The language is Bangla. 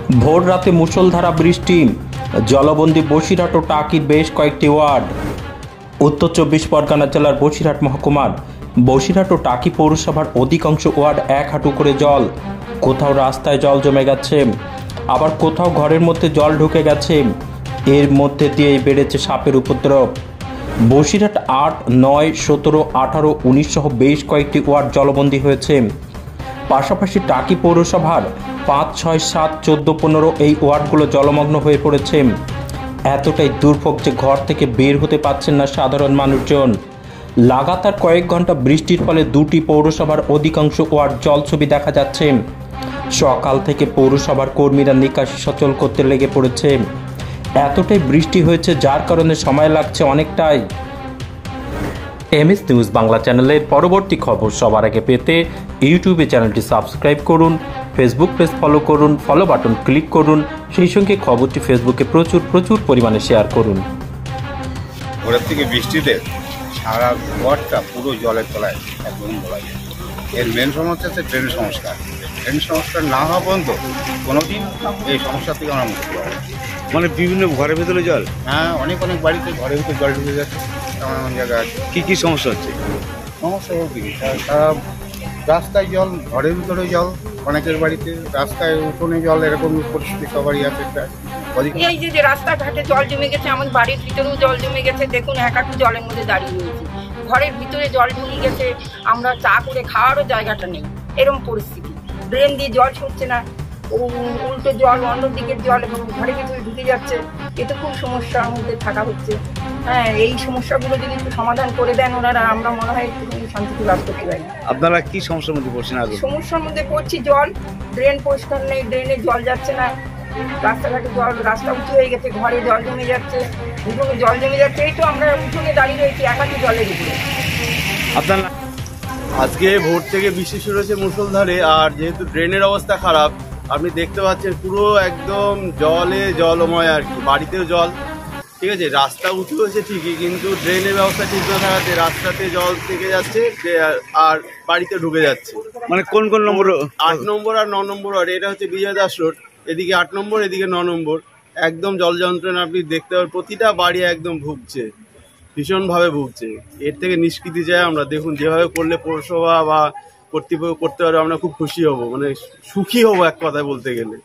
ভোর রাতে মুষলধারা বৃষ্টি, জলবন্দী বসিরহাট ও টাকির বেশ কয়েকটি ওয়ার্ড। উত্তর 24 পরগনা জেলার বসিরহাট মহকুমার বসিরহাট ও টাকি পৌরসভার অধিকাংশ ওয়ার্ড এক হাঁটু করে জল। কোথাও রাস্তায় জল জমে গেছে, আবার কোথাও ঘরের মধ্যে জল ঢুকে গেছে। এর মধ্যে দিয়েই বেড়েছে সাপের উপদ্রব। বসিরহাট 8, 9, 17, 18, 19 সহ বেশ কয়েকটি ওয়ার্ড জলবন্দী হয়েছে। পাশাপাশি টাকি পৌরসভার 5, 6, 7, 14, 15 এই ওয়ার্ডগুলো জলমগ্ন হয়ে পড়েছে। এতটাই দুর্ভোগ যে ঘর থেকে বের হতে পারছেন না সাধারণ মানুষজন। লাগাতার কয়েক ঘন্টা বৃষ্টির ফলে দুটি পৌরসভার অধিকাংশ ওয়ার্ড জলছবি দেখা যাচ্ছে। সকাল থেকে পৌরসভার কর্মীরা নিকাশি সচল করতে লেগে পড়েছে। এতটাই বৃষ্টি হয়েছে যার কারণে সময় লাগছে অনেকটাই। এমএস নিউজ বাংলা চ্যানেলের পরবর্তী খবর সবার আগে পেতে ইউটিউবে চ্যানেলটি সাবস্ক্রাইব করুন, ফেসবুক পেজ ফলো করুন, ফলো বাটন ক্লিক করুন, সেই সঙ্গে খবরটি ফেসবুকে প্রচুর পরিমাণে শেয়ার করুন। ভোরের থেকে বৃষ্টিতে সারা ওয়ার্ডটা পুরো জলের তলায় একদম বলা যায়। এর মেন সমস্যা হচ্ছে ড্রেনের সংস্কার। ড্রেন সংস্কার না হওয়া পর্যন্ত কোনোদিন এই সমস্যা থেকে আমরা মুক্তি পাবো। মানে বিভিন্ন ঘরের ভিতরে জল? হ্যাঁ, অনেক বাড়িতে ঘরের ভিতরে জল ঢুকে যাচ্ছে। এমন এমন জায়গায় আছে। কি সমস্যা হচ্ছে? সমস্যা বলতে কি, সারা রাস্তায় জল, ঘরের ভিতরে জল, অনেকের বাড়িতে রাস্তায় উঠোনে জল, এরকম পরিস্থিতি সবারই আছে। এই যে রাস্তাঘাটে জল জমে গেছে, আমার বাড়ির ভিতরেও জল জমে গেছে। দেখুন, এক হাঁটু জলের মধ্যে দাঁড়িয়ে রয়েছে। ঘরের ভিতরে জল ঢুকে গেছে, আমরা চা করে খাওয়ারও জায়গাটা নেই, এরকম পরিস্থিতি। ড্রেন দিয়ে জল ছুটছে না, উল্টো জল অন্যদিকের জল এবং ঘরের ভিতরে ঢুকে যাচ্ছে। এতে খুব সমস্যার মধ্যে থাকা হচ্ছে। হ্যাঁ, এই সমস্যাগুলো যদি একটু সমাধান করে দেন ওনারা, আমরা মনে হয় একটু শান্তিতে লাভ করতে পারি। আপনারা কি সমস্যার মধ্যে পড়ছেন? আগে সমস্যার মধ্যে পড়ছি, জল, ড্রেন পরিষ্কার নেই, ড্রেনে জল যাচ্ছে না, রাস্তাঘাটে জল, রাস্তা উঁচু হয়ে গেছে, ঘরে জল জমে যাচ্ছে, উঠোনে জল জমে যাচ্ছে। এই তো আমরা উঠোনে দাঁড়িয়ে রয়েছি একাকি জলের উপরে। আপনার আজকে ভোর থেকে বৃষ্টি শুরু হয়েছে মুষলধারে, আর যেহেতু ড্রেনের অবস্থা খারাপ, আপনি দেখতে পাচ্ছেন পুরো একদম জলময় আর কি। বাড়িতেও জল, ঠিক আছে, রাস্তা উঁচু হয়েছে ঠিকই, কিন্তু ড্রেনের ব্যবস্থা ঠিক না থাকাতে রাস্তাতে জল থেকে যাচ্ছে আর বাড়িতে ঢুকে যাচ্ছে। মানে কোন নম্বর? 8 নম্বর আর 9 নম্বর ওয়ার্ড। এটা হচ্ছে বিজয় দাস রোড, এদিকে 8 নম্বর, এদিকে 9 নম্বর। একদম জল যন্ত্রণা আপনি দেখতে পাবেন, প্রতিটা বাড়ি একদম ভুগছে, ভীষণভাবে ভুগছে। এর থেকে নিষ্কৃতি চাই আমরা। দেখুন, যেভাবে করলে পৌরসভা বা কর্তৃপক্ষ করতে পারবে, আমরা খুব খুশি হব, মানে সুখী হব এক কথায় বলতে গেলে।